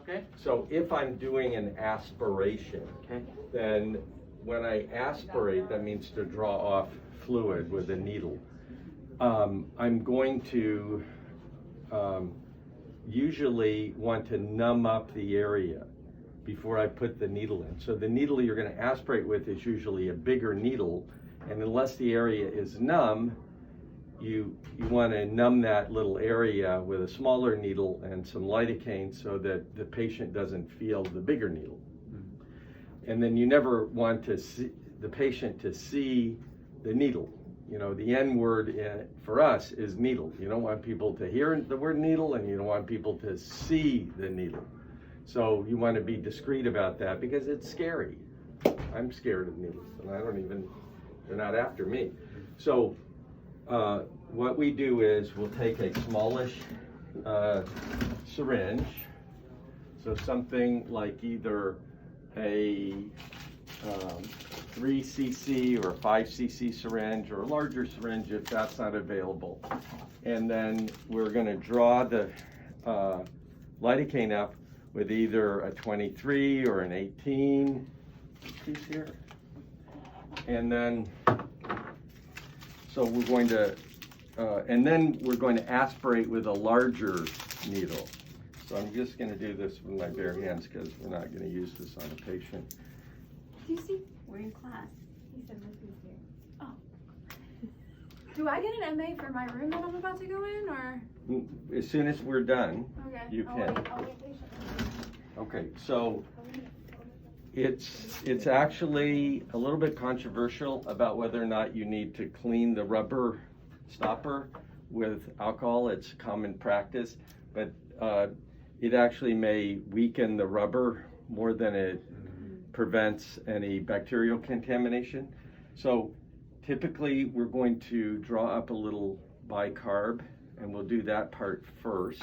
Okay. So if I'm doing an aspiration, Okay. then when I aspirate, that means to draw off fluid with a needle. I'm going to usually want to numb up the area before I put the needle in. So the needle you're going to aspirate with is usually a bigger needle, and unless the area is numb, you want to numb that little area with a smaller needle and some lidocaine so that the patient doesn't feel the bigger needle. And then you never want to see the patient to see the needle. You know, the N word for us is needle. You don't want people to hear the word needle, and you don't want people to see the needle. So you want to be discreet about that because it's scary. I'm scared of needles, and they're not after me. So what we do is we'll take a smallish syringe, so something like either a 3 cc or a 5 cc syringe, or a larger syringe if that's not available. And then we're going to draw the lidocaine up with either a 23 or an 18 piece here. And then, so we're going to, and then we're going to aspirate with a larger needle. So I'm just going to do this with my bare hands because we're not going to use this on a patient. Do you see? We're in class. He said Lizzie's here. Oh. Do I get an MA for my room that I'm about to go in, or? As soon as we're done, Okay. you can. I'll wait patiently. Okay, so it's actually a little bit controversial about whether or not you need to clean the rubber stopper with alcohol. It's common practice, but it actually may weaken the rubber more than it prevents any bacterial contamination. So typically we're going to draw up a little bicarb, and we'll do that part first.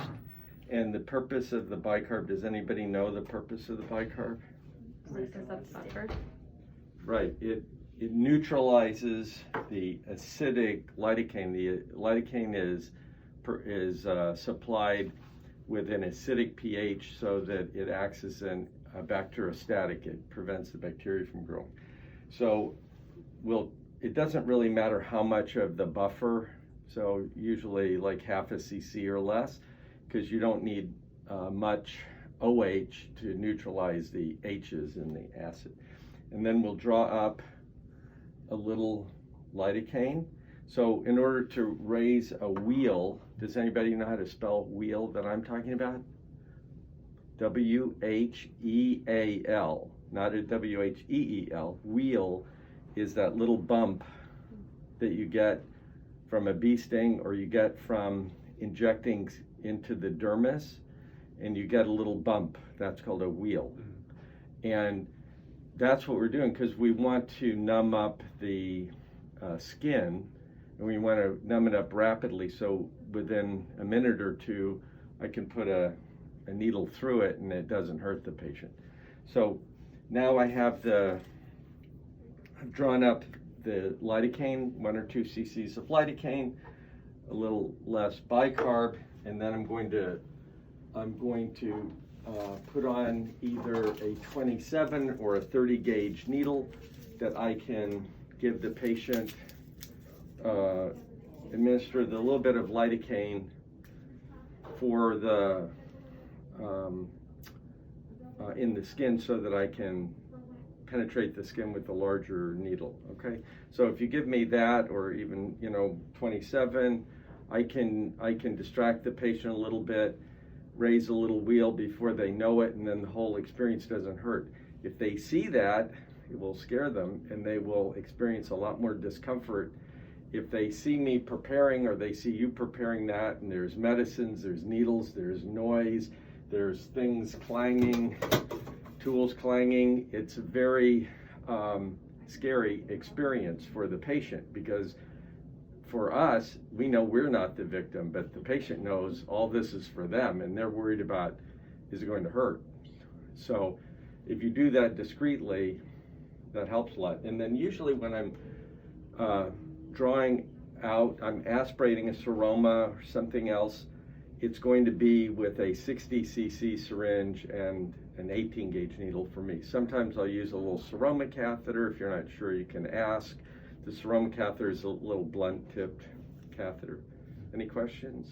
And the purpose of the bicarb, does anybody know the purpose of the bicarb? Right, it neutralizes the acidic lidocaine. The lidocaine is supplied with an acidic pH so that it acts as a bacteriostatic. It prevents the bacteria from growing. So it doesn't really matter how much of the buffer, so usually like half a cc or less, because you don't need much OH to neutralize the H's in the acid. And then we'll draw up a little lidocaine. So in order to raise a wheal, does anybody know how to spell wheal that I'm talking about? W-H-E-A-L, not a W-H-E-E-L. Wheal is that little bump that you get from a bee sting, or you get from injecting into the dermis, and you get a little bump. That's called a wheal. And that's what we're doing because we want to numb up the skin, and we want to numb it up rapidly, so within a minute or two I can put a needle through it and it doesn't hurt the patient. So now I've drawn up the lidocaine, 1 or 2 cc's of lidocaine, a little less bicarb, and then I'm going to put on either a 27 or a 30 gauge needle that I can give the patient, administer the little bit of lidocaine for the in the skin so that I can penetrate the skin with the larger needle. Okay, so if you give me that, or even 27, I can distract the patient a little bit, raise a little wheal before they know it, and then the whole experience doesn't hurt. If they see that, it will scare them, and they will experience a lot more discomfort. If they see me preparing, or they see you preparing that, and there's medicines, there's needles, there's noise, there's things clanging, tools clanging, it's a very scary experience for the patient, because for us, we know we're not the victim, but the patient knows all this is for them, and they're worried about, is it going to hurt? So if you do that discreetly, that helps a lot. And then usually when I'm drawing out, I'm aspirating a seroma or something else, it's going to be with a 60 cc syringe and an 18 gauge needle for me. Sometimes I'll use a little seroma catheter. If you're not sure, you can ask. The seroma catheter is a little blunt tipped catheter. Any questions?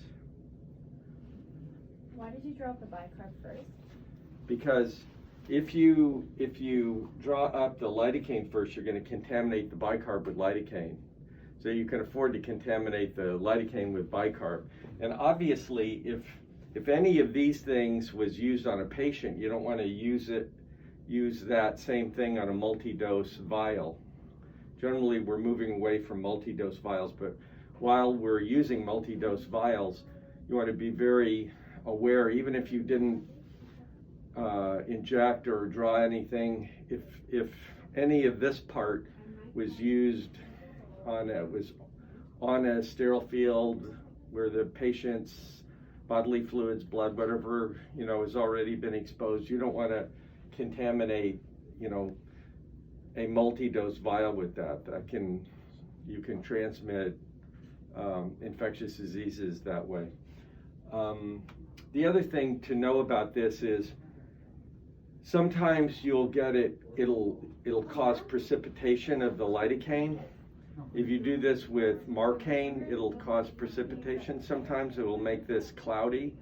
Why did you draw up the bicarb first? Because if you draw up the lidocaine first, you're going to contaminate the bicarb with lidocaine. So you can afford to contaminate the lidocaine with bicarb. And obviously, if any of these things was used on a patient, you don't want to use that same thing on a multi-dose vial. Generally, we're moving away from multi-dose vials, but while we're using multi-dose vials, you want to be very aware, even if you didn't inject or draw anything, if any of this part was used on a sterile field where the patient's bodily fluids, blood, whatever, has already been exposed, you don't want to contaminate, a multi-dose vial with that. You can transmit infectious diseases that way. The other thing to know about this is sometimes you'll get it'll cause precipitation of the lidocaine. If you do this with marcaine, it'll cause precipitation. Sometimes it will make this cloudy.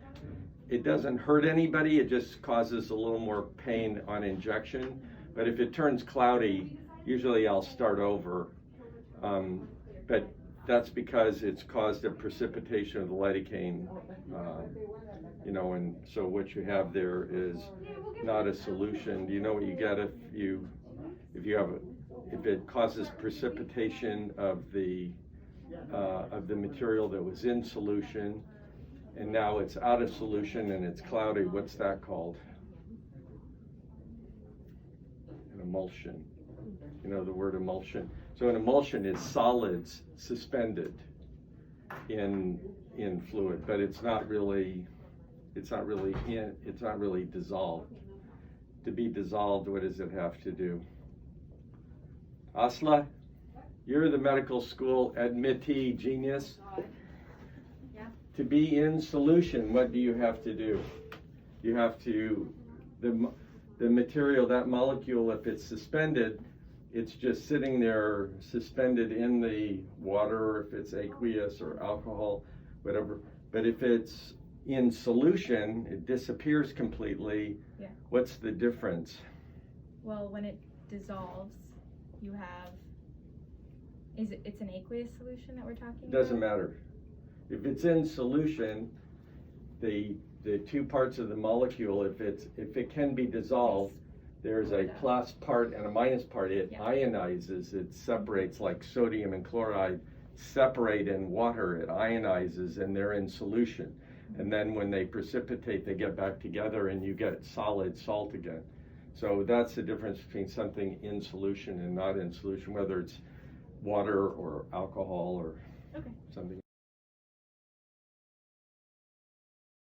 It doesn't hurt anybody, it just causes a little more pain on injection. But if it turns cloudy, usually I'll start over. But that's because it's caused a precipitation of the lidocaine, and so what you have there is not a solution. Do you know what you get if it causes precipitation of the material that was in solution, and now it's out of solution and it's cloudy? What's that called? An emulsion. You know the word emulsion. So an emulsion is solids suspended in fluid, but it's not really dissolved. To be dissolved, what does it have to do? Asla, you're the medical school admittee genius. Yeah. To be in solution, what do you have to do? You have to, the material, that molecule, if it's suspended, it's just sitting there suspended in the water, or if it's aqueous or alcohol, whatever. But if it's in solution, it disappears completely. Yeah. What's the difference? Well, when it dissolves, you have, it's an aqueous solution that we're talking about? Doesn't matter. If it's in solution, the two parts of the molecule, if it can be dissolved, there's a plus part and a minus part. It ionizes, it separates, like sodium and chloride separate in water, it ionizes and they're in solution. And then when they precipitate, they get back together and you get solid salt again. So that's the difference between something in solution and not in solution, whether it's water or alcohol or something.